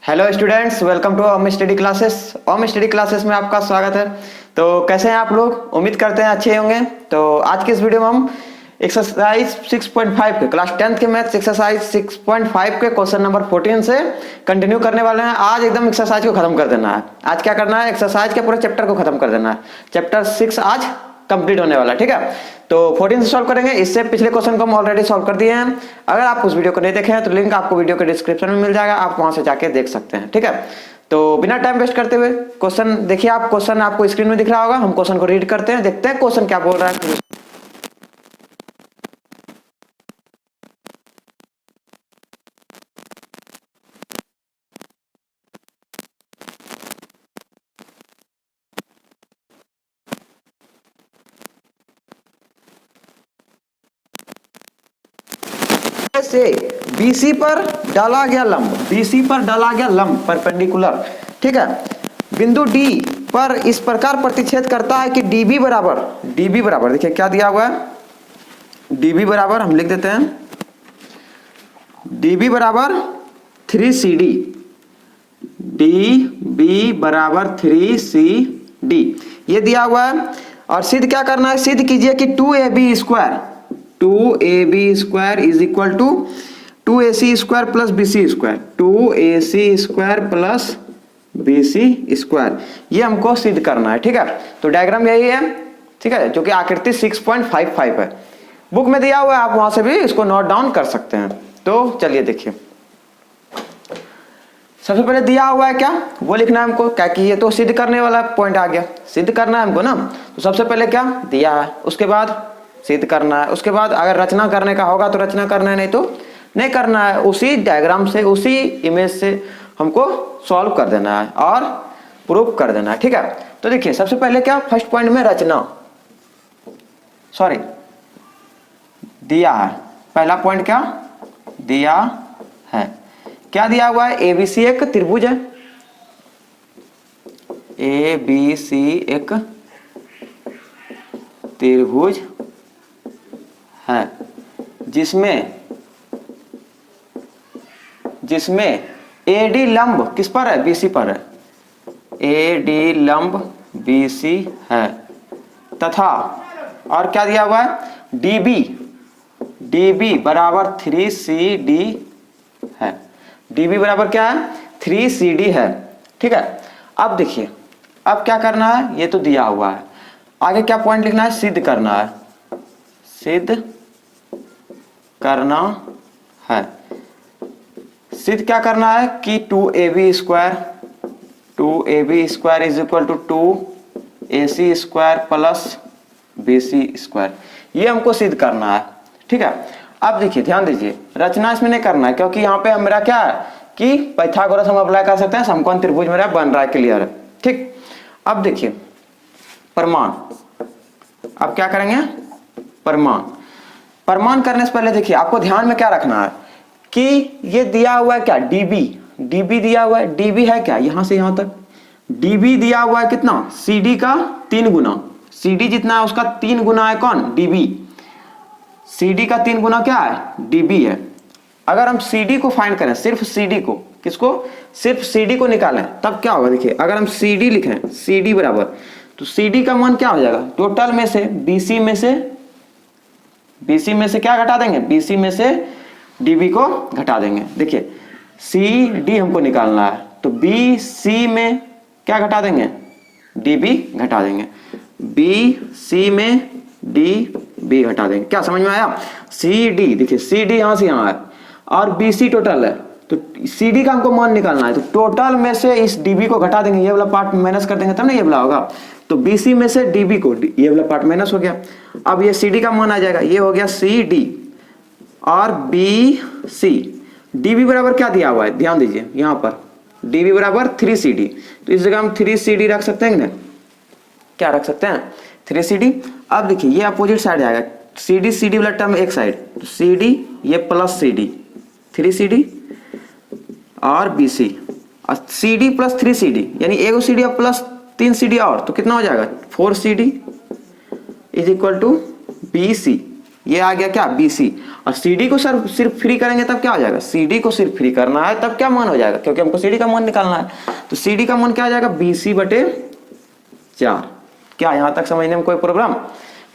Hello students, welcome to Om study classes. Om study classes में आपका स्वागत है। तो कैसे हैं आप लोग? उम्मीद करते हैं अच्छे होंगे। तो आज के इस वीडियो में हम एक्सरसाइज 6.5 के क्लास 10th के मैथ्स एक्सरसाइज 6.5 के क्वेश्चन नंबर 14 से कंटिन्यू करने वाले हैं। आज एकदम एक्सरसाइज को खत्म कर देना है। आज क्या करना है, एक्सरसाइज के पूरे चैप्टर को खत्म कर देना है। चैप्टर 6 आज कंप्लीट होने वाला है, ठीक है। तो 14 से सॉल्व करेंगे। इससे पिछले क्वेश्चन को हम ऑलरेडी सॉल्व कर दिए हैं। अगर आप उस वीडियो को नहीं देखे हैं तो लिंक आपको वीडियो के डिस्क्रिप्शन में मिल जाएगा, आप वहां से जाके देख सकते हैं, ठीक है। तो बिना टाइम वेस्ट करते हुए क्वेश्चन देखिए। आप क्वेश्चन आपको स्क्रीन में दिख रहा होगा, हम क्वेश्चन को रीड करते हैं, देखते हैं क्वेश्चन क्या बोल रहा है। से BC पर डाला गया लंब, BC पर डाला गया लंब परपेंडिकुलर, ठीक है, बिंदु D पर इस प्रकार प्रतिच्छेद करता है कि DB बराबर देखिए क्या दिया हुआ है, DB बराबर हम लिख देते हैं, DB बराबर 3CD, DB बराबर 3CD ये दिया हुआ है। और सिद्ध क्या करना है, सिद्ध कीजिए कि 2AB square is equal to 2AC square plus BC square, 2AC square plus BC square, ये हमको सिद्ध करना है, ठीक है। तो डायग्राम यही है, ठीक है, जो कि आकृति 6.55 है। बुक में दिया हुआ है, आप वहां से भी इसको नोट डाउन कर सकते हैं। तो चलिए देखिए, सबसे पहले दिया हुआ है क्या, वो लिखना है हमको, क्या कि ये तो सिद्ध करने वाला पॉइंट आ गया, सिद्ध करना है हमको ना। तो सबसे पहले क्या दिया है, उसके बाद सिद्ध करना है, उसके बाद अगर रचना करने का होगा तो रचना करना है, नहीं तो नहीं करना है। उसी डायग्राम से, उसी इमेज से हमको सॉल्व कर देना है और प्रूव कर देना है, ठीक है। तो देखिए सबसे पहले क्या, फर्स्ट पॉइंट में रचना, सॉरी दिया है, पहला पॉइंट क्या दिया है, क्या दिया हुआ है, ABC एक त्रिभुज है, ABC एक त्रिभुज है जिसमें AD लंब किस पर है, BC पर है, AD लंब BC है, तथा और क्या दिया हुआ है, DB बराबर 3CD है, DB बराबर क्या है, 3CD है, ठीक है। अब देखिए, अब क्या करना है, ये तो दिया हुआ है, आगे क्या पॉइंट लिखना है, सिद्ध करना है, सिद्ध करना है। सिद्ध क्या करना है कि 2AB square is equal to 2AC square plus BC square, ये हमको सिद्ध करना है, ठीक है। अब देखिए ध्यान दीजिए, रचना इसमें नहीं करना है, क्योंकि यहाँ पे मेरा क्या है कि पाइथागोरस हम अप्लाई कर सकते हैं, समकोण त्रिभुज मेरा बन रहा है, क्लियर है, ठीक। अब देखिए प्रमाण, अब क्या करेंगे, प्रमाण करने से पहले देखिए आपको ध्यान में क्या रखना है कि ये दिया हुआ है क्या, DB दिया हुआ है, DB है क्या, यहां से यहां तक DB दिया हुआ है कितना, CD का 3 गुना, CD जितना है उसका 3 गुना है कौन, DB, CD का 3 गुना क्या है, DB है। अगर हम CD को फाइंड करें, सिर्फ CD को, किसको, सिर्फ CD को निकालें, तब क्या होगा, देखिए अगर हम CD लिखें, CD बराबर, तो CD का मान क्या हो जाएगा, टोटल में से BC में से क्या घटा देंगे, BC में से DB को घटा देंगे। देखिए CD हमको निकालना है, तो BC में क्या घटा देंगे, DB घटा देंगे, BC में DB घटा देंगे। क्या समझ में आया, CD देखिए, CD यहां से यहां है और BC टोटल है, तो CD का हमको मान निकालना है, तो टोटल में से इस DB को घटा देंगे, ये वाला पार्ट माइनस कर देंगे तब ना ये वाला होगा, तो BC में से DB को, ये वाला पार्ट माइनस हो गया। अब ये CD का मान आ जाएगा, ये हो गया CD और BC, DB बराबर क्या दिया हुआ है, ध्यान दीजिए यहां पर DB बराबर 3CD, तो इस जगह हम 3CD रख सकते हैं ना, क्या रख सकते हैं, 3CD। अब देखिए ये अपोजिट साइड जाएगा, CD वाला टर्म एक साइड, तो CD ये प्लस CD, 3CD और BC, और CD प्लस 3CD यानी एगो CD और प्लस 3CD और, तो कितना हो जाएगा 4CD is equal to BC, ये आ गया क्या BC, और CD को सिर्फ फ्री करेंगे तब क्या हो जाएगा, CD को सिर्फ फ्री करना है तब क्या मान हो जाएगा, क्योंकि हमको CD का मान निकालना है, तो CD का मान क्या आ जाएगा BC/4। क्या यहाँ तक समझने में कोई प्रॉब्लम?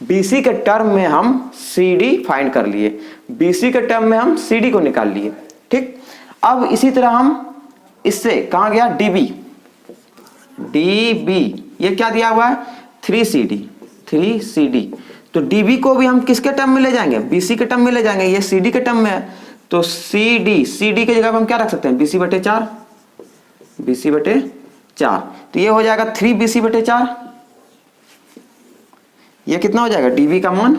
BC के टर्म में हम CD फाइंड कर लिए, BC के टर्म में हम CD को निकाल लिए, ठीक। अब इसी तरह हम इससे कहाँ गया DB, ये क्या दिया हुआ है 3CD, तो DB को भी हम किसके टर्म में ले जाएंगे, BC के टर्म में ले जाएंगे, ये CD के टर्म में है, तो CD के जगह हम क्या रख सकते हैं BC/4, तो ये हो जाएगा 3BC/4। ये कितना हो जाएगा DB का मान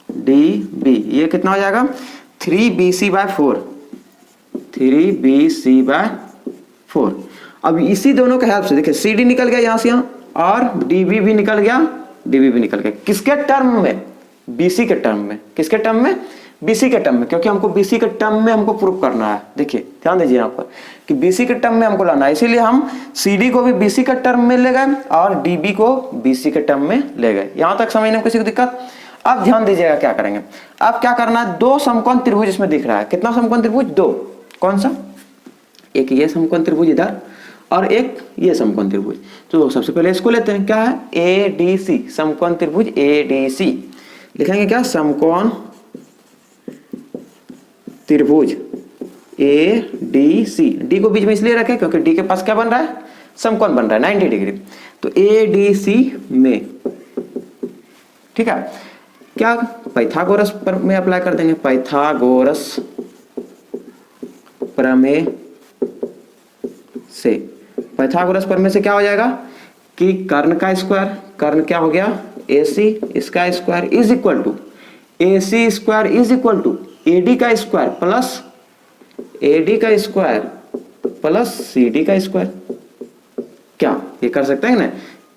DB, ये कितना हो जाएगा 3BC/4। अब इसी दोनों के हेल्प से देखिए CD निकल गया यहाँ से यहाँ, और DB भी निकल गया, किसके टर्म में, BC के टर्म में, किसके टर्म में, BC के टर्म में, क्योंकि हमको BC के टर्म में हमको प्रूफ करना है। देखिए ध्यान दीजिए यहाँ पर कि BC के टर्म में हमको लाना है, इसीलिए हम CD को भी BC के टर्म में ले गए और DB को BC के टर्म में ले गए। यहाँ तक समझने में किसी को दिक्कत? अब ध्यान दीजिएगा क्या करेंगे, अब क्या करना है, दो समकोण त्रिभुज इसमें दिख रहा है, कितना समकोण त्रिभुज, दो, कौन सा, एक ये समकोण त्रिभुज इधर और एक ये समकोण त्रिभुज। तो सबसे पहले इसको लेते हैं, क्या है ADC, समकोण त्रिभुज ADC, लिखेंगे क्या समकोण त्रिभुज ADC, D को बीच में इसलिए रखें क्योंकि D के पास क्या बन रहा है, समकोण बन रहा है 90 डिग्री, तो ADC में, ठीक है, क्या पाइथागोरस प्रमेय में अप्लाई कर देंगे, पाइथागोरस प्रमेय से, पाइथागोरस प्रमेय से क्या हो जाएगा कि कर्ण का स्क्वायर, कर्ण क्या हो गया AC, इसका square is equal to AC square is equal to AD का स्क्वायर प्लस AD का स्क्वायर प्लस CD का स्क्वायर। क्या ये कर सकते हैं ना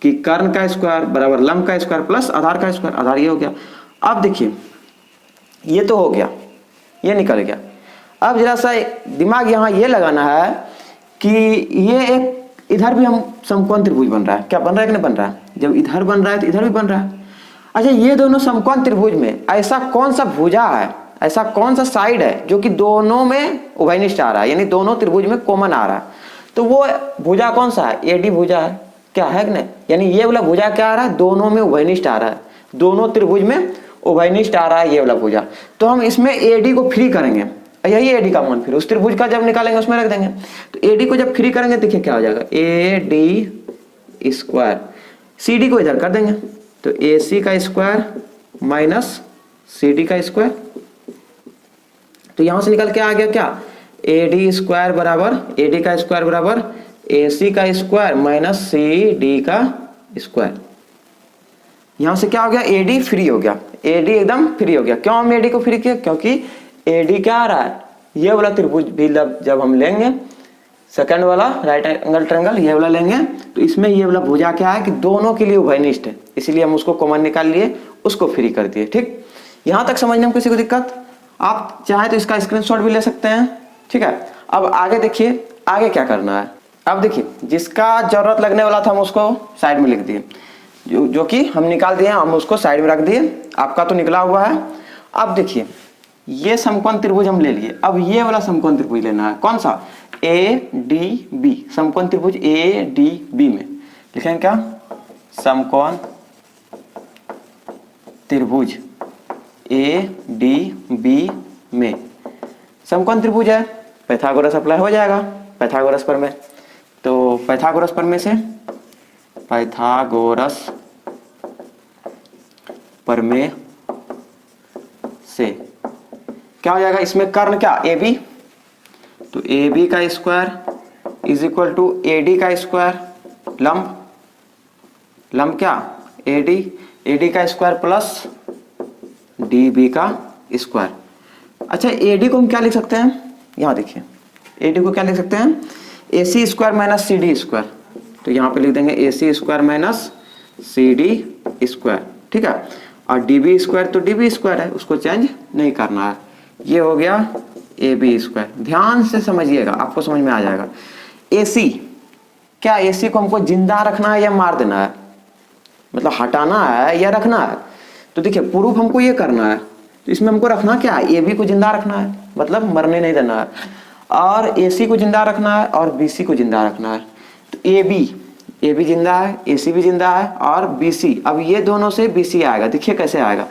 कि कर्ण का स्क्वायर बराबर लंब का स्क्वायर प्लस आधार का स्क्वायर, आधार ये हो गया। अब देखिए ये तो हो गया, ये निकल गया। अब जरा सा दिमाग यहाँ ये लगाना है कि ये एक इधर भी हम समकोण त्रिभुज बन रहा है, क्या बन रहा है कि नहीं बन रहा है, जब इधर बन रहा है तो इधर भी बन रहा है। अच्छा ये दोनों समकोण त्रिभुज में ऐसा कौन सा भुजा है, ऐसा कौन सा साइड है जो कि दोनों में उभयनिष्ठ आ रहा है, यानी दोनों त्रिभुज में कॉमन आ रहा है, तो वो भुजा कौन सा है, AD भुजा है, क्या है कि नहीं, यानी ये वाला भुजा क्या आ रहा है, दोनों में उभयनिष्ठ आ रहा है, दोनों त्रिभुज में उभयनिष्ठ आ रहा है ये वाला भुजा। तो हम इसमें AD को फ्री करेंगे, यही AD का मान फिर उस त्रिभुज का जब निकालेंगे उसमें रख देंगे। तो AD को जब फ्री करेंगे देखिए क्या हो जाएगा AD स्क्वायर, CD को इधर कर देंगे तो AC का स्क्वायर माइनस CD का स्क्वायर, तो यहां से निकल के आ गया क्या AD स्क्वायर बराबर AD का स्क्वायर बराबर AC का स्क्वायर माइनस CD का स्क्वायर। यहां से क्या हो गया AD फ्री हो गया, AD एकदम फ्री हो गया। क्यों हम AD को फ्री किया, क्योंकि AD क्या आ रहा है, ये वाला त्रिभुज भी जब हम लेंगे सेकंड वाला राइट एंगल ट्रायंगल ये वाला लेंगे तो इसमें ये वाला भुजा क्या है कि दोनों के लिए उभयनिष्ठ है, इसलिए हम उसको कॉमन निकाल लिए, उसको फ्री कर दिए। ठीक, यहां तक समझने में किसी को दिक्कत? आप चाहे तो इसका स्क्रीनशॉट भी ले सकते हैं। ठीक है, अब आगे देखिए आगे क्या करना है। अब देखिए जिसका जरूरत लगने वाला था हम उसको साइड में लिख दिए, जो कि हम निकाल दिए हम उसको साइड में रख दिए, आपका तो निकला हुआ है। अब देखिए ये समकोण त्रिभुज हम ले लिए, अब ये वाला समकोण त्रिभुज लेना है, कौन सा ADB, समकोण त्रिभुज ADB में लिखेंगे क्या समकोण त्रिभुज ADB में समकोण त्रिभुज है, पाइथागोरस अप्लाई हो जाएगा, पाइथागोरस प्रमेय। तो पाइथागोरस प्रमेय से पाइथागोरस प्रमेय से क्या हो जाएगा, इसमें कर्ण क्या AB, तो AB का square is equal to AD का स्क्वायर, लंब क्या AD का स्क्वायर प्लस DB का स्क्वायर। अच्छा AD को हम क्या लिख सकते हैं, यहां देखिए AD को क्या लिख सकते हैं AC square minus CD square, तो यहां पे लिख देंगे AC square minus CD square. ठीक है, और DB स्क्वायर तो DB स्क्वायर है, उसको चेंज नहीं करना है। ये हो गया AB स्क्वायर। ध्यान से समझिएगा, आपको समझ में आ जाएगा। AC क्या, AC को हमको जिंदा रखना है या मार देना है, मतलब हटाना है या रखना है? तो देखिए प्रूफ हमको ये करना है तो इसमें हमको रखना क्या है, ए बी को जिंदा रखना है, मतलब मरने नहीं देना है, और ए सी को जिंदा रखना है और बी सी को जिंदा रखना है। तो ए बी जिंदा है, ए सी भी जिंदा है और बी सी, अब ये दोनों से बी सी आएगा। देखिए कैसे आएगा,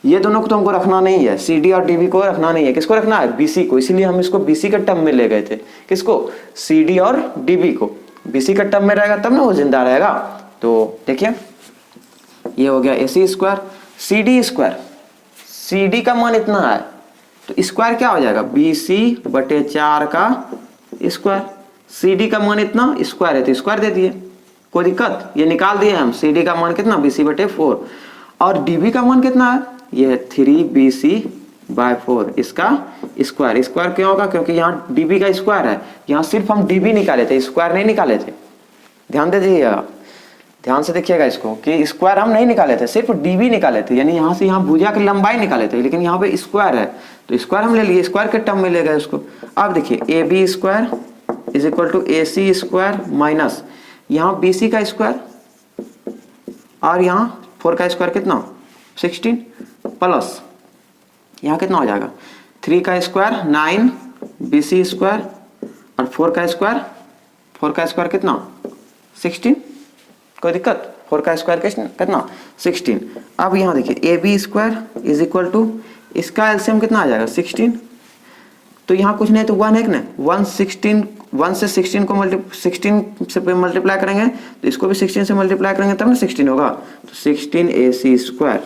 ये दोनों को तो हमको रखना नहीं है, सी डी और डी बी को रखना नहीं है, किसको रखना है, बी सी को, इसीलिए हम इसको बी सी के टर्म में ले गए थे। किसको, सी डी और डी बी को, बी सी का टर्म में रहेगा तब ना वो जिंदा रहेगा। तो देखिए ये हो गया a C square, c d square, c d का मान इतना है तो स्क्वायर क्या हो जाएगा, बी सी बटे 4 का स्क्वायर, सी डी का मान इतना, स्क्वायर है तो स्क्वायर दे दिए, कोई दिक्कत, ये निकाल दिए हम, सी डी का मान कितना, बी सी बटे 4, और डी बी का मान कितना है, ये है 3bc/4, इसका स्क्वायर, स्क्वायर क्यों होगा, क्योंकि यहाँ db का स्क्वायर है, यहाँ सिर्फ हम db निकाले थे, स्क्वायर नहीं निकाले थे, ध्यान दे दीजिएगा, ध्यान से देखिएगा इसको कि स्क्वायर हम नहीं निकाले थे, सिर्फ db निकाले थे, यानी यहाँ से यहाँ भुजा की लंबाई निकाले थे, लेकिन यहाँ पे स्क्वायर है तो स्क्वायर हम ले लिए, स्क्वायर के टर्म में ले गए उसको। अब देखिए A B square is equal to A C square minus यहाँ बी सी का स्क्वायर और यहाँ 4 का स्क्वायर कितना 16 प्लस यहाँ कितना हो जाएगा 3 का स्क्वायर 9 बी सी स्क्वायर और 4 का स्क्वायर कितना 16, कोई दिक्कत, 4 का स्क्वायर कितना 16। अब यहाँ देखिए A B square is equal to इसका एलसीएम कितना आ जाएगा 16, तो यहाँ कुछ नहीं तो 1 है कि नहीं, 1 से 16 को 16 से मल्टीप्लाई करेंगे तो इसको भी 16 से मल्टीप्लाई करेंगे तब ना 16 होगा, तो 16 ए सी स्क्वायर,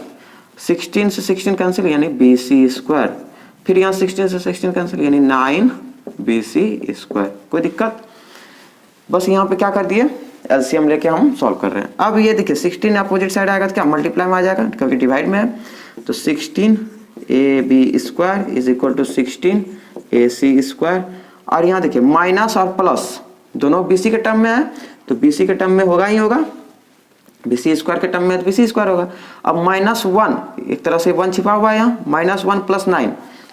16 से 16 कैंसिल यानी बी सी स्क्वायर, फिर यहाँ 16 से 16 कैंसिल यानी 9 बी सी स्क्वायर, कोई दिक्कत, बस यहाँ पे क्या कर दिए एलसीएम लेके हम सॉल्व कर रहे हैं। अब ये देखिए 16 अपोजिट साइड आएगा तो क्या मल्टीप्लाई में आ जाएगा क्योंकि डिवाइड में है, तो 16 A B square is equal to 16 A C square, और यहाँ देखिए माइनस और प्लस दोनों बीसी के टर्म में है तो बीसी के टर्म में होगा ही होगा, बीसी स्क्वायर के टर्म में तो बीसी स्क्वायर होगा। अब -1 एक तरह से 1 छिपा हुआ है यहाँ, -1 + 9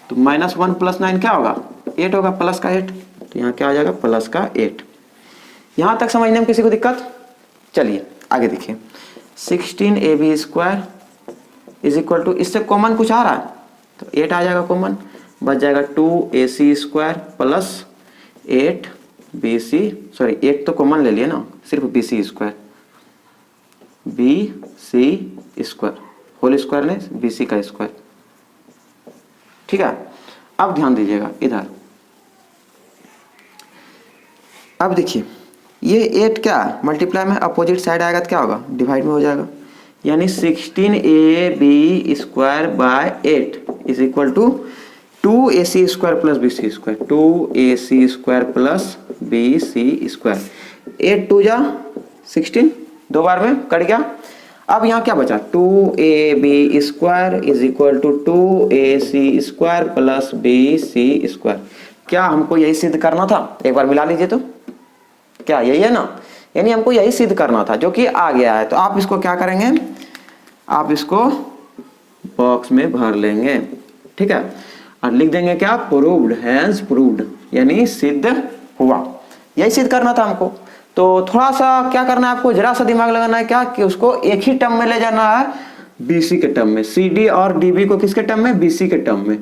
तो -1 + 9 क्या होगा 8 होगा, प्लस का 8, तो यहाँ क्या आ जाएगा प्लस का 8। यहाँ तक समझने में किसी को दिक्कत, चलिए आगे देखिए 16 A B square is equal to, इससे कॉमन कुछ आ रहा है तो 8 आ जाएगा कॉमन, बच जाएगा 2 ए सी square plus 8 b c, sorry 8 तो कॉमन ले लिए ना, सिर्फ बी सी स्क्वायर, बी सी स्क्वायर होल स्क्वायर ने बी सी का स्क्वायर, ठीक है। अब ध्यान दीजिएगा इधर, अब देखिए ये 8 क्या मल्टीप्लाई में अपोजिट साइड आएगा तो क्या होगा डिवाइड में हो जाएगा, यानी 16 A B square by 8 is equal to 2 A C square plus B C square, 2 A C square plus B C square, 8 2 जा 16 दो बार में कट गया। अब यहाँ क्या बचा 2 A B square is equal to 2 A C square plus B C square, क्या हमको यही सिद्ध करना था, एक बार मिला लीजिए तो क्या यही है ना, यानी हमको यही सिद्ध करना था जो कि आ गया है, तो आप इसको क्या करेंगे, आप इसको बॉक्स में भर लेंगे, ठीक है, और लिख देंगे क्या प्रूव्ड, हैंस प्रूव्ड, यानी सिद्ध हुआ, यही सिद्ध करना था हमको। तो थोड़ा सा क्या करना है आपको, जरा सा दिमाग लगाना है क्या कि उसको एक ही टर्म में ले जाना है, बीसी के टर्म में, सी डी और डीबी को किसके टर्म में, बीसी के टर्म में,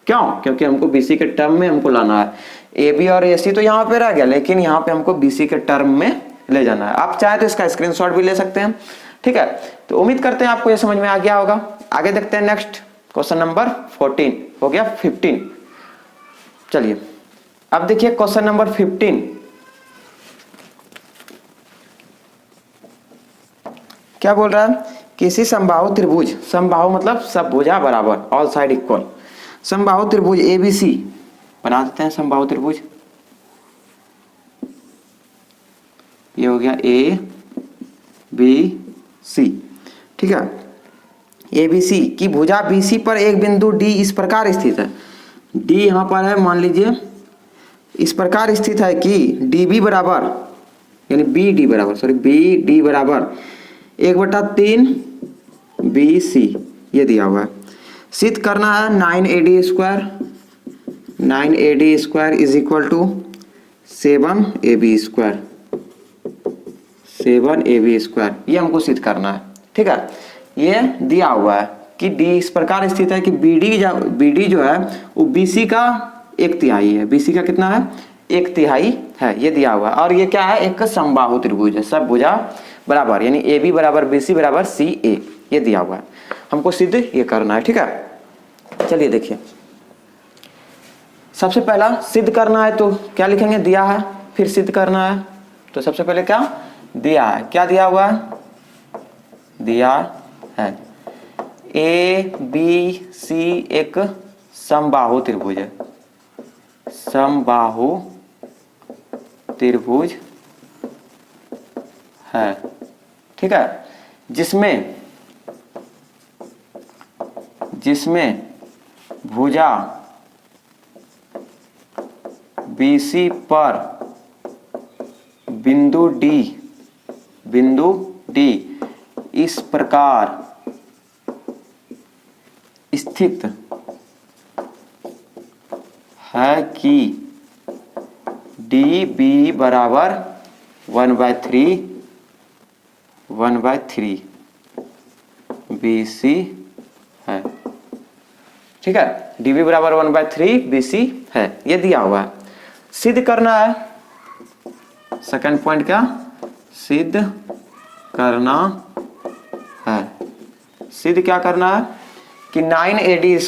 क्यों, क्योंकि हमको बीसी के टर्म में हमको लाना है, ए बी और ए सी तो यहाँ पे रह गया, लेकिन यहाँ पे हमको बीसी के टर्म में ले जाना है। आप चाहे तो इसका स्क्रीनशॉट भी ले सकते हैं, ठीक है। तो उम्मीद करते हैं आपको ये समझ में आ गया होगा। आगे देखते हैं नेक्स्ट क्वेश्चन नंबर 14 हो गया 15। चलिए अब देखिए क्वेश्चन नंबर 15 क्या बोल रहा है, किसी समबाहु त्रिभुज, समबाहु मतलब सब भुजा बराबर, ऑल साइड इक्वल, समबाहु त्रिभुज एबीसी बना देते हैं, समबाहु त्रिभुज ये हो गया ए बी सी, ठीक है। ए बी सी की भुजा बी सी पर एक बिंदु डी इस प्रकार स्थित है, डी यहाँ पर है मान लीजिए इस प्रकार स्थित है कि डी बी बराबर, यानी बी डी बराबर, सॉरी बी डी बराबर 1/3 बी सी, ये दिया हुआ है। सिद्ध करना है 9AD square, 9AD square is equal to 7AB square, 7AB square, ये हमको सिद्ध करना है, ठीक है। ये दिया हुआ है कि डी इस प्रकार स्थित है कि बीडी जो है वो बीसी का 1/3 है। बीसी का कितना है? 1/3 है, ये दिया हुआ है। और ये क्या है? एक समबाहु त्रिभुज है, सब भुजा बराबर, यानी ए बी बराबर बी सी बराबर सी ए, ये दिया हुआ है। हमको सिद्ध ये करना है, ठीक है। चलिए देखिए, सबसे पहला सिद्ध करना है तो क्या लिखेंगे? दिया है, फिर सिद्ध करना है तो सबसे पहले क्या दिया है? क्या दिया हुआ है? दिया है ए बी सी एक समबाहु त्रिभुज है, समबाहु त्रिभुज है, ठीक है, जिसमें भुजा BC पर बिंदु D इस प्रकार स्थित है कि DB बराबर 1/3 BC है, ठीक है। DB बराबर 1/3 BC है, ये दिया हुआ है। सिद्ध करना है, सेकंड पॉइंट क्या? सिद्ध करना है। सिद्ध क्या करना है कि 9AD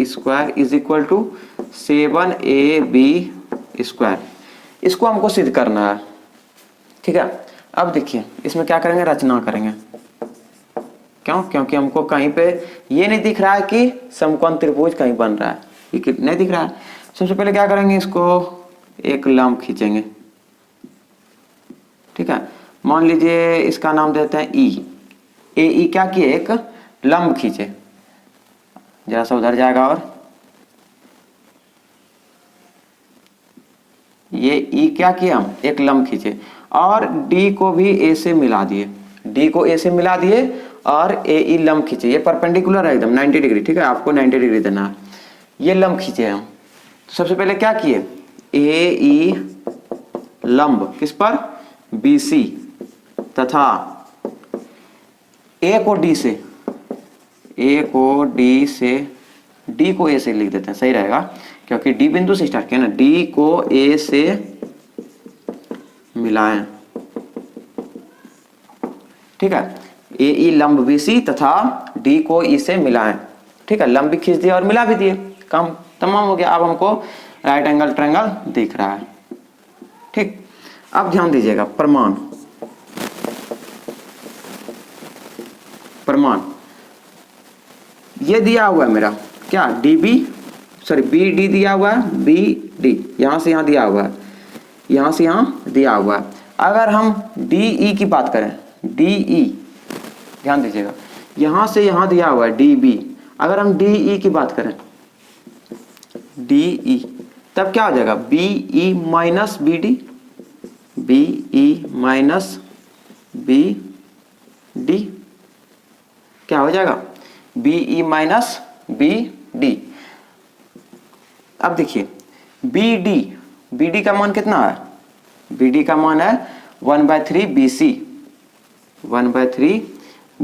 square is equal to 7AB square, इसको हमको सिद्ध करना है, ठीक है। अब देखिए इसमें क्या करेंगे? रचना करेंगे। क्यों? क्योंकि हमको कहीं पे ये नहीं दिख रहा है कि समकोण त्रिभुज कहीं बन रहा है, ये नहीं दिख रहा है। सबसे पहले क्या करेंगे? इसको एक लंब खींचेंगे, ठीक है। मान लीजिए इसका नाम देते हैं ई। ए क्या किए? एक लंब खींचे, जरा सा उधर जाएगा, और ये ई क्या किया? हम एक लंब खींचे और डी को भी ए से मिला दिए, और ए ई लंब खींचे, ये परपेंडिकुलर है एकदम 90 डिग्री, ठीक है। आपको 90 डिग्री देना है। ये लंब खींचे हम, तो सबसे पहले क्या किए? ए ई लंब किस पर? BC, तथा ए को डी से डी को ए से लिख देते हैं, सही रहेगा, क्योंकि डी बिंदु से स्टार्ट किया ना। डी को ए से मिलाएं, ठीक है। ए ई लंब BC तथा डी को ई से मिलाएं, ठीक है। लंब भी खींच दिया और मिला भी दिए, काम तमाम हो गया। अब हमको राइट एंगल ट्रायंगल दिख रहा है, ठीक। अब ध्यान दीजिएगा, प्रमाण ये दिया हुआ है मेरा क्या? BD दिया हुआ है, BD यहां से यहां दिया हुआ है, यहां से यहां दिया हुआ है। अगर हम DE की बात करें, DE ध्यान दीजिएगा, यहां से यहां दिया हुआ है DB। अगर हम DE की बात करें, DE, तब क्या हो जाएगा? BE माइनस BD, क्या हो जाएगा? BE minus BD। अब देखिए BD का मान कितना है? BD का मान है 1/3 BC, 1/3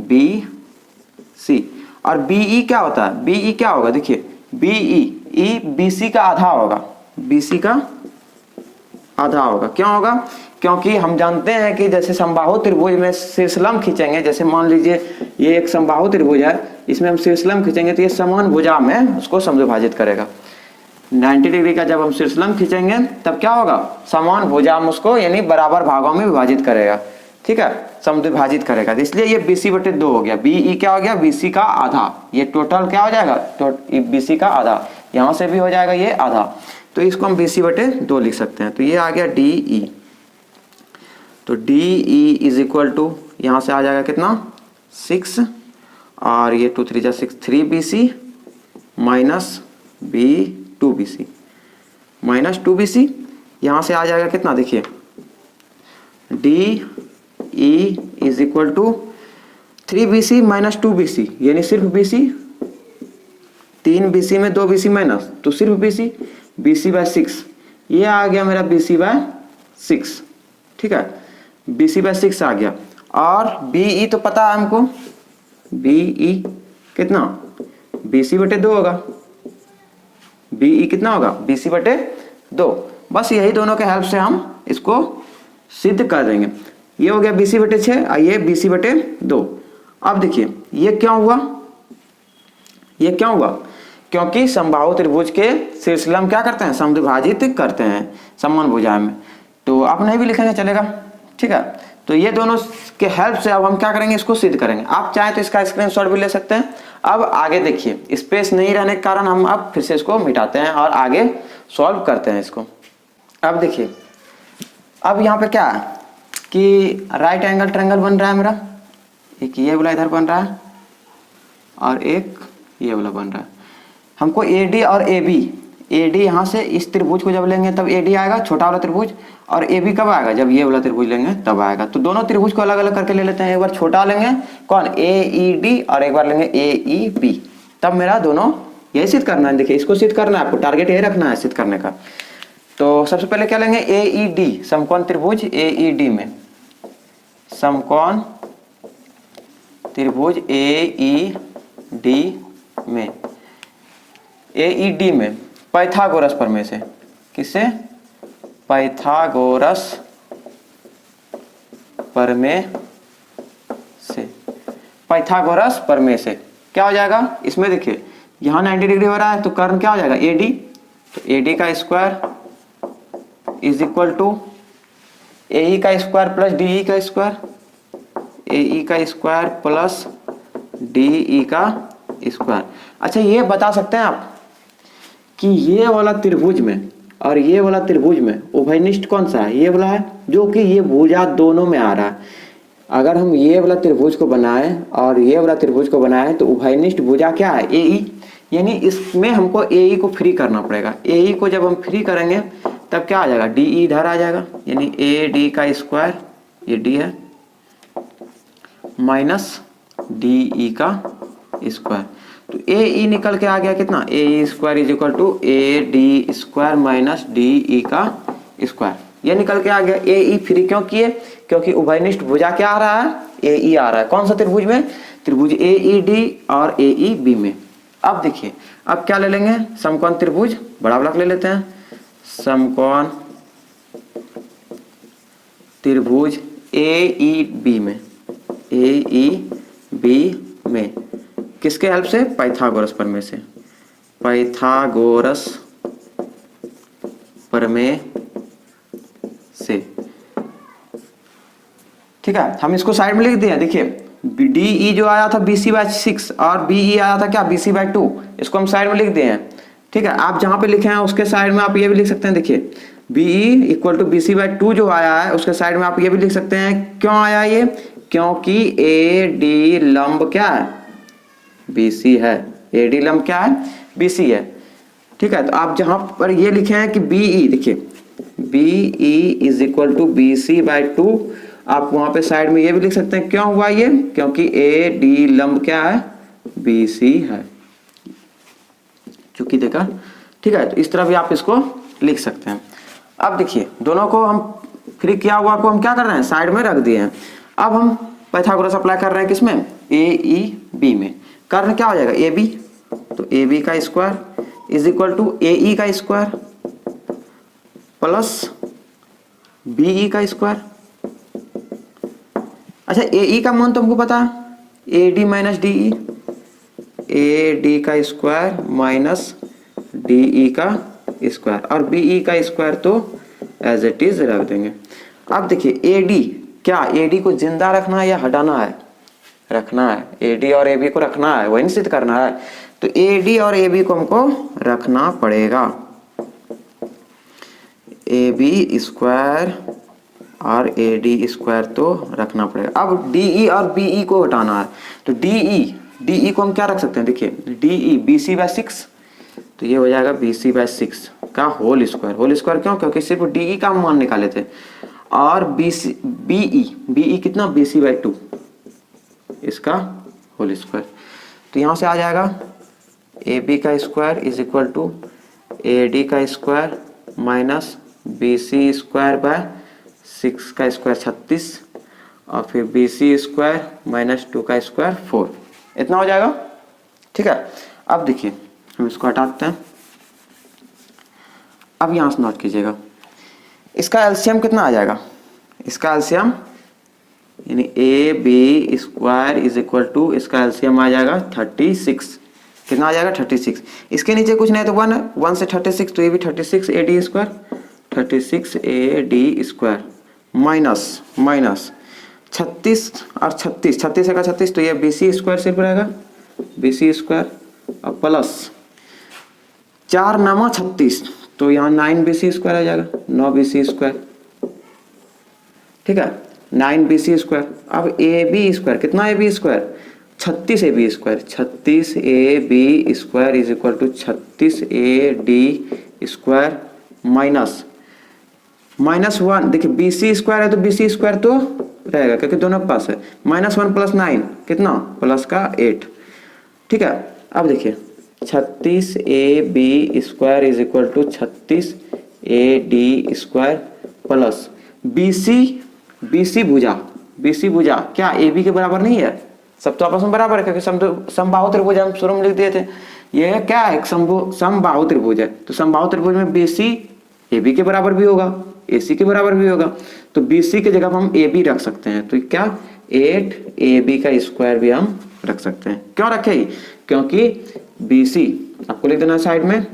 BC। और BE क्या होता है? BE क्या होगा? देखिए BE BC का आधा होगा, BC का आधा होगा। क्यों होगा? क्योंकि हम जानते हैं कि जैसे समबाहु त्रिभुज में शीर्षलंब खींचेंगे, जैसे मान लीजिए ये एक समबाहु त्रिभुज है, इसमें हम शीर्षलंब खींचेंगे तो ये समान भुजा में उसको समद्विभाजित करेगा। 90 डिग्री का जब हम शीर्षलंब खींचेंगे तब क्या होगा? समान भुजा में उसको यानी बराबर भागों में विभाजित करेगा, ठीक है, समद्विभाजित करेगा। तो इसलिए ये BC/2 हो गया। BE क्या हो गया? BC का आधा। ये टोटल क्या हो जाएगा? BC का आधा, यहां से भी हो जाएगा ये आधा, तो इसको हम BC/2 लिख सकते हैं। तो ये आ गया DE। तो DE इज इक्वल टू यहां से आ जाएगा कितना? 6, और ये 2 3 6 3 BC माइनस 2 BC यहां से आ जाएगा कितना? देखिए DE is equal to 3 BC minus 2 BC, यानी सिर्फ BC, 3 BC में 2 BC माइनस, तो सिर्फ BC/6, ये आ गया मेरा BC/6, ठीक है, BC/6 आ गया। और BE तो पता है हमको, बी ई कितना, बी सी बटे 2 होगा, बी ई कितना होगा, बी सी बटे 2। बस यही दोनों के हेल्प से हम इसको सिद्ध कर देंगे। ये हो गया बी सी बटे 6 और ये बी सी बटे 2। अब देखिए ये क्या हुआ, ये क्या हुआ, क्योंकि समबाहु त्रिभुज के शीर्ष लंब क्या करते हैं, समद्विभाजित करते हैं समान भुजाएं में। तो आप नहीं भी लिखेंगे चलेगा, ठीक है। तो ये दोनों के हेल्प से अब हम क्या करेंगे, इसको सिद्ध करेंगे। आप चाहे तो इसका स्क्रीनशॉट भी ले सकते हैं। अब आगे देखिए, स्पेस नहीं रहने के कारण हम अब फिर से इसको मिटाते हैं और आगे सॉल्व करते हैं इसको। अब देखिए, अब यहाँ पे क्या है कि राइट एंगल ट्रायंगल बन रहा है मेरा, एक ये वाला इधर बन रहा है और एक ये वाला बन रहा है। हमको AD और AB, AD यहाँ से इस त्रिभुज को जब लेंगे तब AD आएगा छोटा वाला त्रिभुज, और AB कब आएगा, जब ये वाला त्रिभुज लेंगे तब आएगा। तो दोनों त्रिभुज को अलग अलग करके ले लेते हैं। एक बार छोटा लेंगे कौन, AED, और एक बार लेंगे AEB। तब मेरा दोनों यही सिद्ध करना है। देखिए इसको सिद्ध करना है, आपको टारगेट यही रखना है सिद्ध करने का। तो सबसे पहले क्या लेंगे, AED समकोण त्रिभुज AED में, समकोण त्रिभुज AED में, AED में पाइथागोरस प्रमेय से, किससे, पाइथागोरस प्रमेय से, पाइथागोरस प्रमेय से क्या हो जाएगा, इसमें देखिए यहाँ 90 डिग्री हो रहा है तो कर्ण क्या हो जाएगा AD, तो AD का square is equal to AE का स्क्वायर प्लस DE का स्क्वायर, AE का स्क्वायर प्लस DE का स्क्वायर। अच्छा ये बता सकते हैं आप कि ये वाला त्रिभुज में और ये वाला त्रिभुज में उभयनिष्ठ कौन सा है, ये वाला है, जो कि ये भुजा दोनों में आ रहा है। अगर हम ये वाला त्रिभुज को बनाएं और ये वाला त्रिभुज को बनाएं तो उभयनिष्ठ भुजा क्या है, AE। यानी इसमें हमको AE को फ्री करना पड़ेगा। AE को जब हम फ्री करेंगे तब क्या आ जाएगा, DE इधर आ जाएगा, यानी AD का स्क्वायर, ये D है, माइनस DE का स्क्वायर। तो AE निकल के आ गया कितना, AE square is equal to AD square minus DE का स्क्वायर। ये निकल के आ गया। AE फ्री क्यों किए, क्योंकि उभयनिष्ठ भुजा क्या आ रहा है, AE आ रहा है। कौन सा त्रिभुज में, त्रिभुज AED और AEB में। अब देखिए अब क्या ले लेंगे, समकोण त्रिभुज, बड़ा वाला ले लेते हैं, समकोण त्रिभुज AEB में, AEB में किसके हेल्प से, पाइथागोरस प्रमेय से, पाइथागोरस प्रमेय से, ठीक है। हम इसको साइड में लिख दिए। देखिए DE जो आया था BC/6 और BE आया था क्या, BC/2, इसको हम साइड में लिख दिए हैं, ठीक है। आप जहां पे लिखे हैं उसके साइड में आप ये भी लिख सकते हैं। देखिए BE इक्वल टू BC/2 जो आया है उसके साइड में आप ये भी लिख सकते हैं। क्यों आया ये, क्योंकि AD लंब क्या है, BC है, AD लंब क्या है, BC है, ठीक है। तो आप जहां पर ये लिखे हैं कि BE, देखिए BE is equal to BC/2, आप वहां पे साइड में ये भी लिख सकते हैं। क्यों हुआ ये, क्योंकि AD लंब क्या है, BC है, चूंकि देखा, ठीक है। तो इस तरह भी आप इसको लिख सकते हैं। अब देखिए दोनों को हम फ्री किया हुआ को हम क्या कर रहे हैं, साइड में रख दिए हैं। अब हम पाइथागोरस अप्लाई कर रहे हैं किसमें, AEB में। कर्ण क्या हो जाएगा, AB, तो AB का square is equal to AE का स्क्वायर प्लस BE का स्क्वायर। अच्छा AE का मान तो हमको पता है, AD माइनस DE, AD का स्क्वायर माइनस DE का स्क्वायर, और BE का स्क्वायर तो एज इट इज रख देंगे। अब देखिए AD, क्या AD को जिंदा रखना है या हटाना है, रखना है। AD और AB को रखना है, वही निश्चित करना है। तो AD और AB को हमको रखना पड़ेगा, AB स्क्वायर और AD स्क्वायर तो रखना पड़ेगा। अब DE और BE को हटाना है, तो DE को हम क्या रख सकते हैं, देखिए DE BC/6, तो ये हो जाएगा BC/6 का होल स्क्वायर क्यों, क्योंकि सिर्फ DE का हम मान निकाले थे। और BE कितना, BC/2, इसका होल स्क्वायर। तो यहां से आ जाएगा AB का square is equal to AD का square minus BC square by 6 का स्क्वायर 36, और फिर BC स्क्वायर माइनस 2 का स्क्वायर 4। इतना हो जाएगा। ठीक है, अब देखिए हम इसको हटाते हैं। अब यहाँ से नोट कीजिएगा, इसका एलसीएम कितना आ जाएगा, इसका एलसीएम यानी A B square is equal to, इसका एलसीएम आ जाएगा 36। कितना आ जाएगा 36। इसके नीचे कुछ नहीं तो 1 है, 1 से 36 तो ये भी 36 A D square, 36 A D square minus 36 और 36, 36 का 36 तो ये बी सी स्क्वायर सिर्फ रहेगा, बी सी स्क्वायर और प्लस 4 9 36 तो यहाँ 9 बी सी स्क्वायर आ जाएगा, 9 बी सी स्क्वायर। ठीक है, 9 बी सी स्क्वायर। अब ए बी स्क्वायर कितना, A B square 36 A B square, 36 A B square is equal to 36 A D square minus 1। देखिए B C square है तो B C square तो रहेगा क्योंकि दोनों के पास है, -1 + 9 कितना, प्लस का 8। ठीक है, अब देखिए 36 A B square is equal to 36 A D square plus B C भुजा क्या ए बी के बराबर नहीं है, सब तो आपस में बराबर है क्योंकि समबाहु त्रिभुज हम शुरू में लिख दिए थे। ये क्या है, समबाहु त्रिभुज है, तो समबाहु त्रिभुज में बी सी ए बी के बराबर भी होगा, ए सी के बराबर भी होगा, तो बी सी की जगह हम ए बी रख सकते हैं। तो क्या 8 ए बी का स्क्वायर भी हम रख सकते हैं। क्यों रखे, क्योंकि बी सी आपको लिख देना साइड में,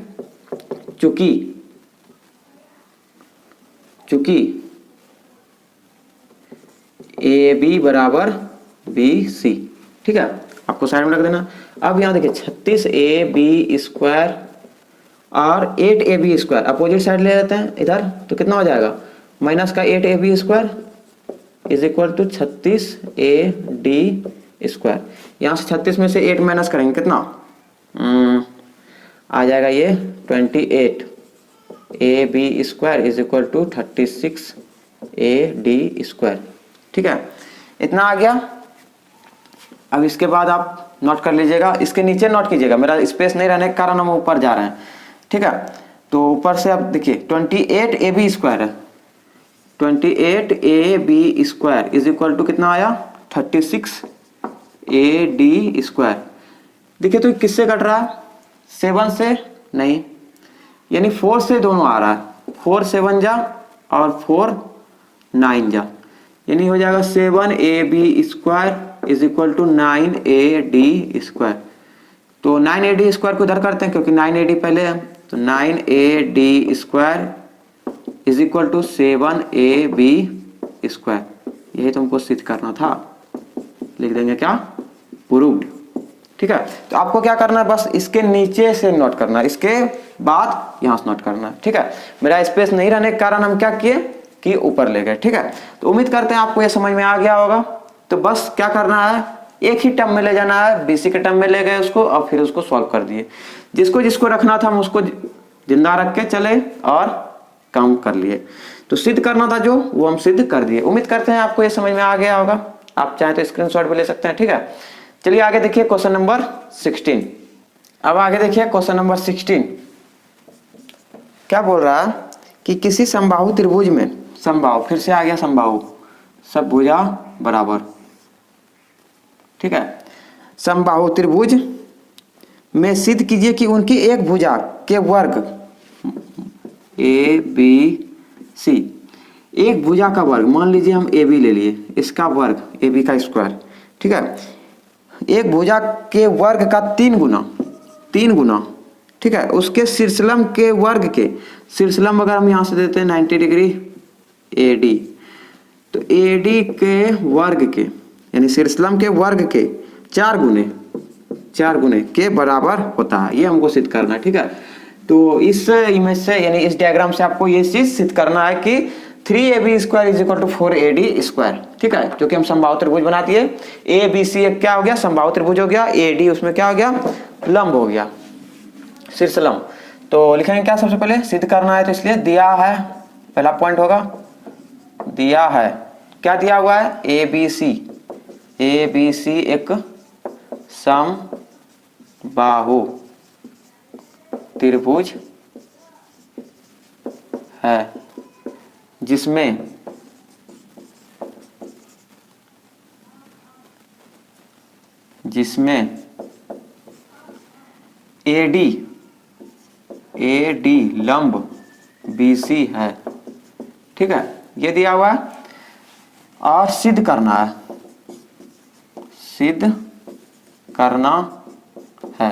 चूंकि ए बी बराबर बी सी। ठीक है, आपको साइड में रख देना। अब यहाँ देखिए 36 ए बी स्क्वायर और 8 A B square opposite side ले लेते हैं इधर, तो कितना हो जाएगा, माइनस का 8 A B square is equal to 36 A D square. यहाँ से 36 में से 8 माइनस करेंगे कितना, आ जाएगा ये 28 A B square is equal to 36 A D square. ठीक है, इतना आ गया। अब इसके बाद आप नोट कर लीजिएगा, इसके नीचे नोट कीजिएगा, मेरा स्पेस नहीं रहने के कारण हम ऊपर जा रहे हैं। ठीक है, तो ऊपर से आप देखिए 28 ए बी स्क्वायर है, 28 A B square is equal to कितना आया 36 ए डी स्क्वायर। देखिए तो किससे कट रहा है, 7 से नहीं, यानी 4 से दोनों आ रहा है, 4 7 जा और 4 9 जा, यानी हो जाएगा 7 A B square is equal to 9 A D square. तो 9 ए डी स्क्वायर को इधर करते हैं क्योंकि 9 ए डी पहले है, तो 9 A D square is equal to 7 A B square. यही तुमको सिद्ध करना था, लिख देंगे क्या, प्रूव्ड। ठीक है, तो आपको क्या करना है, बस इसके नीचे से नोट करना है, इसके बाद यहां से नोट करना है। ठीक है, मेरा स्पेस नहीं रहने के कारण हम क्या किए कि ऊपर ले गए। ठीक है, तो उम्मीद करते हैं आपको ये समझ में आ गया होगा। तो बस क्या करना है, एक ही टर्म में ले जाना है, बीसी के टर्म में ले गए उसको और फिर उसको सॉल्व कर दिए। जिसको जिसको रखना था हम उसको जिंदा रख के चले और काम कर लिए। तो सिद्ध करना था जो, वो हम सिद्ध कर दिए। उम्मीद करते हैं आपको ये समझ में आ गया होगा। आप चाहें तो स्क्रीनशॉट भी ले सकते हैं। ठीक है, चलिए आगे देखिए क्वेश्चन नंबर 16। अब आगे देखिए क्वेश्चन नंबर 16 क्या बोल रहा है कि किसी समबाहु त्रिभुज में, समबाहु फिर से आ गया, समबाहु सब भुजा बराबर। ठीक है, समबाहु त्रिभुज में सिद्ध कीजिए कि उनकी एक भुजा के वर्ग ए बी सी, एक भुजा का वर्ग, मान लीजिए हम ए बी ले लिए, इसका वर्ग ए बी का स्क्वायर। ठीक है, एक भुजा के वर्ग का 3 गुना। ठीक है, उसके शीर्षलंब के वर्ग के, शीर्षलंब अगर हम यहां से देते हैं 90 डिग्री ए डी, तो ए डी के वर्ग के यानी शीर्षलंब के वर्ग के 4 गुने के बराबर होता है। ये हमको सिद्ध करना है। ठीक है, तो इस इमेज से यानी इस डायग्राम से आपको ये चीज सिद्ध करना है कि 3ab square is equal to 4ad square. ठीक है, जो कि हम समबाहु त्रिभुज बना दिए। ए बी सी एक क्या हो गया, समबाहु त्रिभुज हो गया, ए डी उसमें क्या हो गया, लंब हो गया, शीर्षलंब। तो लिखेंगे क्या, सबसे पहले सिद्ध करना है, तो इसलिए दिया है, पहला पॉइंट होगा दिया है, क्या दिया हुआ है, ए बी सी एक समबाहु त्रिभुज है जिसमें जिसमें AD लंब BC है, ठीक है, ये दिया हुआ है। और सिद्ध करना है,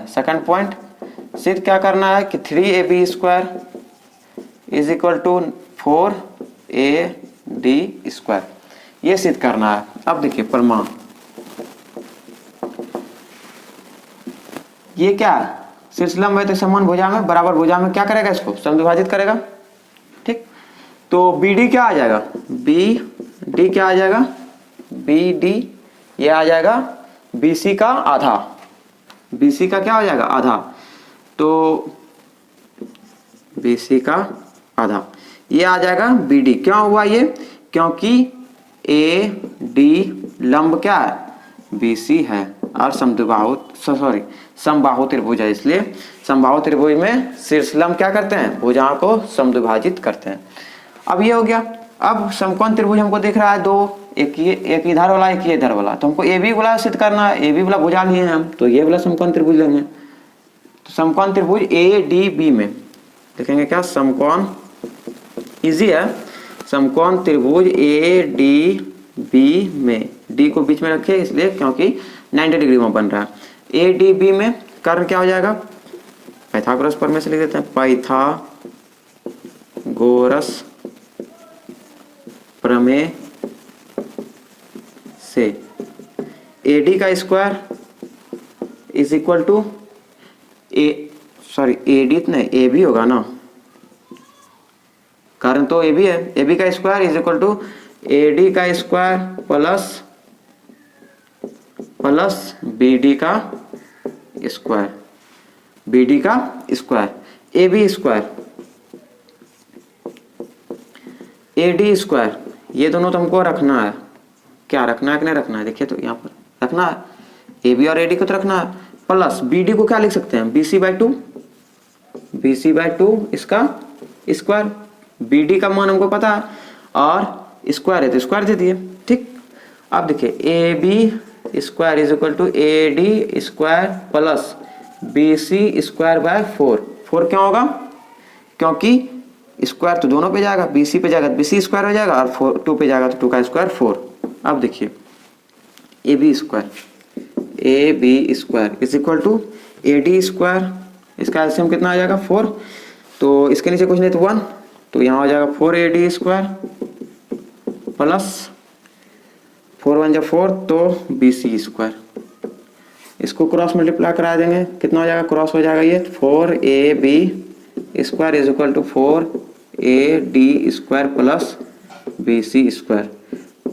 सेकंड पॉइंट, सिद्ध क्या करना है कि 3AB square is equal to 4AD square, ये सिद्ध करना है। अब देखिए प्रमाण, ये क्या है, शीर्षलंब है तो समान भुजा में बराबर भुजा में क्या करेगा, इसको समद्विभाजित करेगा, ठीक। तो BD क्या आ जाएगा, BD क्या आ जाएगा, BD ये आ जाएगा BC का आधा, BC का क्या हो जाएगा, आधा। तो BC का आधा ये आ जाएगा BD। क्यों हुआ ये, क्योंकि AD लंब क्या है, BC है और समबाहु त्रिभुज है, इसलिए समबाहु त्रिभुज में शीर्षलंब क्या करते हैं, भुजाओं को समद्विभाजित करते हैं। अब ये हो गया। अब समकोण त्रिभुज हमको दिख रहा है दो, एक इधर वाला एक ये इधर वाला, तो हमको AB वाला सिद्ध करना है, AB वाला भुजा लिए हैं हम, तो ये वाला समकोण त्रिभुज लेंगे। तो समकोण त्रिभुज ADB में देखेंगे क्या, समकोण इजी है, समकोण त्रिभुज ADB में D को बीच में रखे इसलिए क्योंकि 90 डिग्री में बन रहा है। ADB में कर्ण क्या हो जाएगा, पाइथागोरस प्रमेय से लिख देते हैं, पाइथागोरस प्रमेय से AD का square is equal to AD नहीं AB होगा ना, कारण तो AB है, AB का square is equal to AD का स्क्वायर प्लस BD का स्क्वायर, BD का square, AB square, AD square, ये दोनों तो हमको रखना है, क्या रखना है कि नहीं रखना है, देखिए तो यहाँ पर रखना है, AB और AD को तो रखना है, प्लस BD को क्या लिख सकते हैं, BC/2 इसका स्क्वायर, BD का मान हमको पता है और स्क्वायर है तो स्क्वायर दे दिए, ठीक। अब देखिए AB square is equal to AD square plus BC square by 4 क्यों होगा, क्योंकि स्क्वायर तो दोनों पे जाएगा, BC पे जाएगा तो BC स्क्वायर हो जाएगा और 2 पे जाएगा तो 2 का स्क्वायर 4। अब देखिए AB square is equal to AD square, इसका एलसीएम कितना आ जाएगा 4, तो इसके नीचे कुछ नहीं तो 1, तो यहाँ हो जाएगा 4AD स्क्वायर प्लस 4 1 जा 4 तो BC स्क्वायर, इसको क्रॉस मल्टीप्लाई करा देंगे, कितना हो जाएगा, क्रॉस हो जाएगा ये 4AB square is equal to 4AD square plus BC square,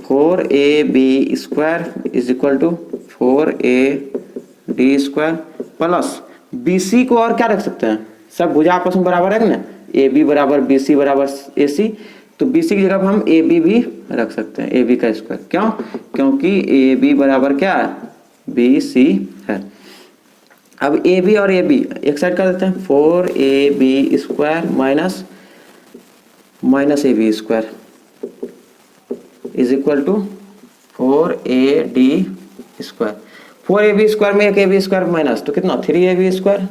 4AB square is equal to 4AD square plus BC को और क्या रख सकते हैं, सब भुजा आपस में बराबर है ना, AB बराबर BC बराबर AC, तो BC की जगह हम AB भी रख सकते हैं, AB का स्क्वायर, क्यों, क्योंकि AB बराबर क्या है, BC है। अब AB और AB एक साइड कर देते हैं, 4AB square minus AB square is equal to 4AD square, 4AB square में एक AB स्क्वायर माइनस तो कितना 3AB square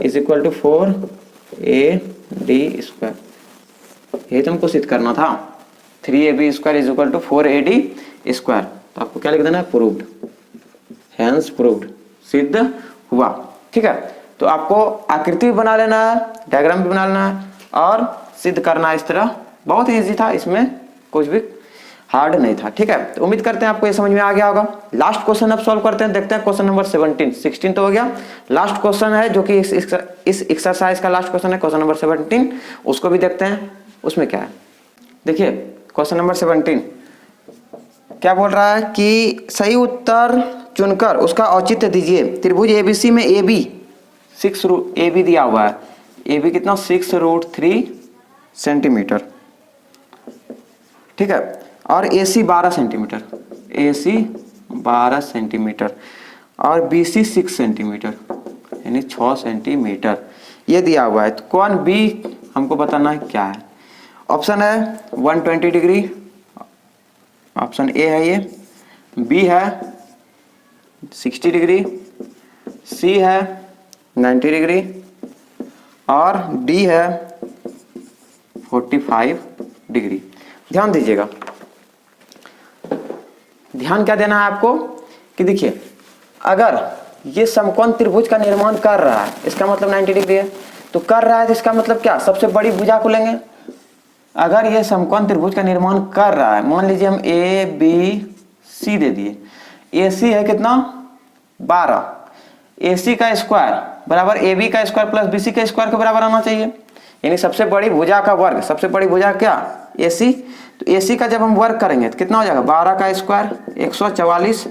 is equal to 4AD square, यही तो हमको सिद्ध करना था, 3AB square is equal to 4AD square, तो आपको क्या लिख देना है, प्रूव्ड, हेंस प्रूव्ड, सिद्ध हुआ, ठीक है। तो आपको आकृति भी बना लेना है, डायग्राम भी बना लेना है और सिद्ध करना है इस तरह, बहुत इजी था, इसमें कुछ भी हार्ड नहीं था, ठीक है। तो उम्मीद करते हैं आपको ये समझ में आ गया होगा। लास्ट क्वेश्चन अब सॉल्व करते हैं, देखते हैं क्वेश्चन नंबर 16 तो हो गया, लास्ट क्वेश्चन है जो कि इस एक्सरसाइज का लास्ट क्वेश्चन है, क्वेश्चन नंबर 17, उसको भी देखते हैं उसमें क्या है। देखिए क्वेश्चन नंबर 17 क्या बोल रहा है कि सही उत्तर चुनकर उसका औचित्य दीजिए। त्रिभुज ABC में AB 6 रूट AB दिया हुआ है, AB कितना 6√3 सेंटीमीटर, ठीक है, और AC 12 सेंटीमीटर, AC 12 सेंटीमीटर और BC 6 सेंटीमीटर यानी 6 सेंटीमीटर, ये दिया हुआ है। तो कौन B हमको बताना है क्या है। ऑप्शन है 120 डिग्री, ऑप्शन ए है ये, B है 60 डिग्री, सी है 90 डिग्री और डी है 45 डिग्री। ध्यान दीजिएगा, ध्यान क्या देना है आपको कि देखिए अगर ये समकोण त्रिभुज का निर्माण कर रहा है, इसका मतलब 90 डिग्री है, तो कर रहा है तो इसका मतलब क्या, सबसे बड़ी भुजा को लेंगे। अगर ये समकोण त्रिभुज का निर्माण कर रहा है, मान लीजिए हम ए बी सी दे दिए, ए सी है कितना 12, ए सी का स्क्वायर बराबर ए बी का स्क्वायर प्लस बी सी का स्क्वायर के बराबर आना चाहिए, यानी सबसे बड़ी भुजा का वर्ग, सबसे बड़ी भुजा क्या ए सी। तो ए सी का जब हम वर्ग करेंगे तो कितना हो जाएगा 12 का स्क्वायर 144,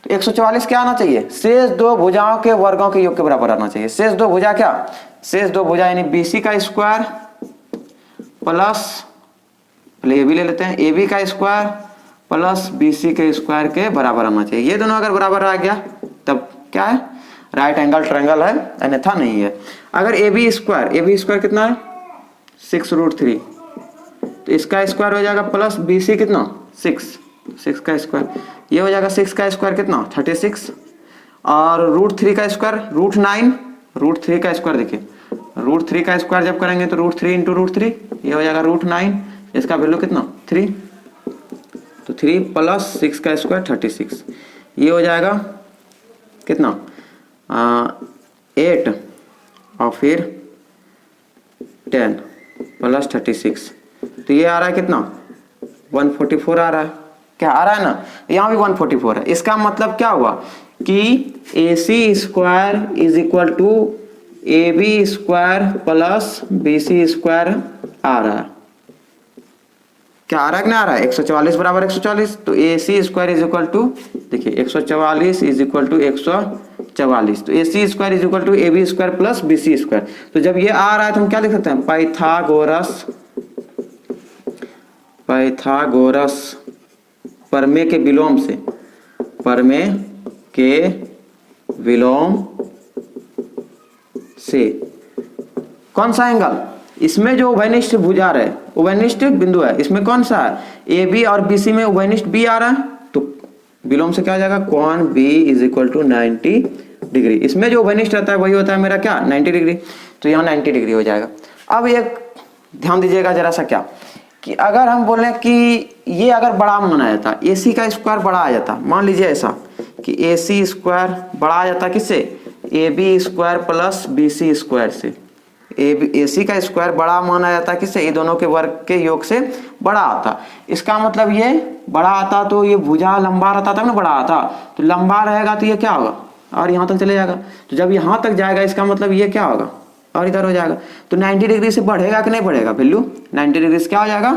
तो 144 क्या आना चाहिए, शेष दो भुजाओं के वर्गों के योग के बराबर आना चाहिए। शेष दो भुजा क्या, शेष दो भुजा यानी बी सी का स्क्वायर प्लस, पहले ए बी ले लेते हैं, ए बी का स्क्वायर प्लस बी सी के स्क्वायर के बराबर आना चाहिए। ये दोनों अगर बराबर आ गया तब क्या है, राइट एंगल ट्रायंगल है, अन्यथा नहीं है। अगर ए बी स्क्वायर कितना है 6√3, तो इसका स्क्वायर हो जाएगा प्लस बी सी कितना 6 का स्क्वायर, ये हो जाएगा 6 का स्क्वायर कितना 36 और √3 का स्क्वायर √9, √3 का स्क्वायर देखिए √3 का स्क्वायर जब करेंगे तो √3 इंटू √3 ये हो जाएगा √9, इसका वैल्यू कितना 3, तो 3 प्लस 6 का स्क्वायर 36, ये हो जाएगा कितना 8 और फिर 10 प्लस 36, तो ये आ रहा है कितना 144 आ रहा है, क्या आ रहा है ना, यहाँ भी 144 है। इसका मतलब क्या हुआ कि a C square is equal to a B square plus B C square आ रहा है, क्या आ रहा है कि नहीं आ रहा है, 144 बराबर 144, तो a C square is equal to देखिए 144 इज इक्वल टू 144, तो a C square is equal to a B square plus B C square. तो जब ये आ रहा है तो हम क्या लिख सकते हैं, पाइथागोरस प्रमेय के विलोम से कौन सा एंगल, इसमें जो उभयनिष्ठ भुजा है, उभयनिष्ठ बिंदु है, इसमें कौन सा है ए बी और बी सी में उभयनिष्ठ बी आ रहा है, तो विलोम से क्या हो जाएगा कोण B is equal to 90 degree. इसमें जो उभयनिष्ठ रहता है वही होता है मेरा क्या 90 डिग्री, तो यहाँ 90 डिग्री हो जाएगा। अब एक ध्यान दीजिएगा जरा सा क्या कि अगर हम बोले कि ये अगर बड़ा माना जाता, ए सी का स्क्वायर बड़ा आ जाता, मान लीजिए ऐसा कि ए सी स्क्वायर बड़ा आ जाता किससे, A B square plus B C square से, ए सी का स्क्वायर बड़ा माना जाता किससे, ये दोनों के वर्ग के योग से बड़ा आता। इसका मतलब ये बड़ा आता तो ये भुजा लंबा रहता तब ना बड़ा आता, तो लंबा रहेगा तो ये क्या होगा और यहाँ तक चले जाएगा, तो जब यहाँ तक जाएगा इसका मतलब ये क्या होगा और इधर हो जाएगा, तो 90 डिग्री से बढ़ेगा कि नहीं बढ़ेगा, वैल्यू 90 डिग्री से क्या हो जाएगा,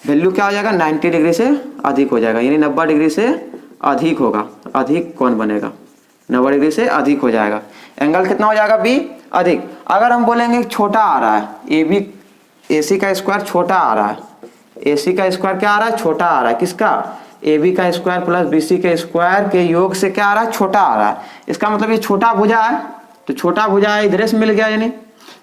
वैल्यू क्या हो जाएगा 90 डिग्री से अधिक हो जाएगा, यानी 90 डिग्री से अधिक होगा, अधिक कौन बनेगा 90 डिग्री से अधिक हो जाएगा, एंगल कितना हो जाएगा बी अधिक। अगर हम बोलेंगे छोटा आ रहा है, ए बी ए सी का स्क्वायर छोटा आ रहा है, ए सी का स्क्वायर क्या आ रहा है छोटा आ रहा है, किसका ए बी का स्क्वायर प्लस बी सी के स्क्वायर के योग से क्या आ रहा है छोटा आ रहा है, इसका मतलब ये छोटा भुजा है, तो छोटा भुजा है इधर से मिल गया, यानी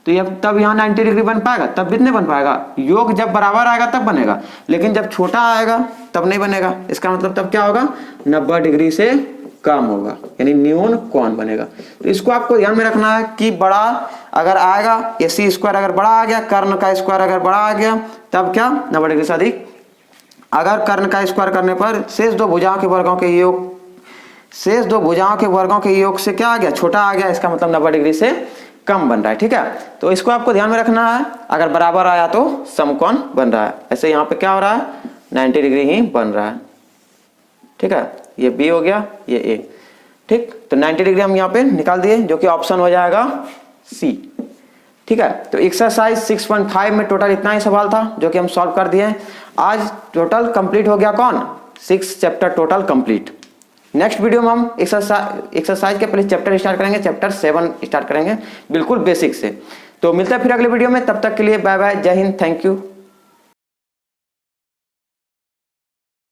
तो ये तब यहाँ 90 डिग्री बन पाएगा, तब भी नहीं बन पाएगा, योग जब बराबर आएगा तब बनेगा, लेकिन जब छोटा आएगा तब नहीं बनेगा। इसका मतलब तब क्या होगा 90 डिग्री से कम होगा, यानी न्यून कोण बनेगा। तो इसको आपको ध्यान में रखना है कि बड़ा अगर आएगा, ए सी स्क्वायर अगर बड़ा आ गया, कर्ण का स्क्वायर अगर बड़ा आ गया तब क्या 90 डिग्री से अधिक। अगर कर्ण का स्क्वायर करने पर शेष दो भुजाओं के वर्गों के योग, शेष दो भुजाओं के वर्गों के योग से क्या आ गया छोटा आ गया, इसका मतलब 90 डिग्री से कम बन रहा है। ठीक है, तो इसको आपको ध्यान में रखना है, अगर बराबर आया तो समकोण बन रहा है, ऐसे यहाँ पे क्या हो रहा है 90 डिग्री ही बन रहा है। ठीक है, ये बी हो गया, ये ए। ठीक, तो 90 डिग्री हम यहाँ पे निकाल दिए, जो कि ऑप्शन हो जाएगा सी। ठीक है, तो एक्सरसाइज 6.5 में टोटल इतना ही सवाल था जो कि हम सॉल्व कर दिए। आज टोटल कंप्लीट हो गया कौन 6 chapter total complete. Next video में हम एक्सरसाइज के पहले चैप्टर स्टार्ट करेंगे, चैप्टर 7 स्टार्ट करेंगे बिल्कुल बेसिक से। तो मिलते हैं फिर अगले वीडियो में, तब तक के लिए बाय बाय, जय हिंद, थैंक यू।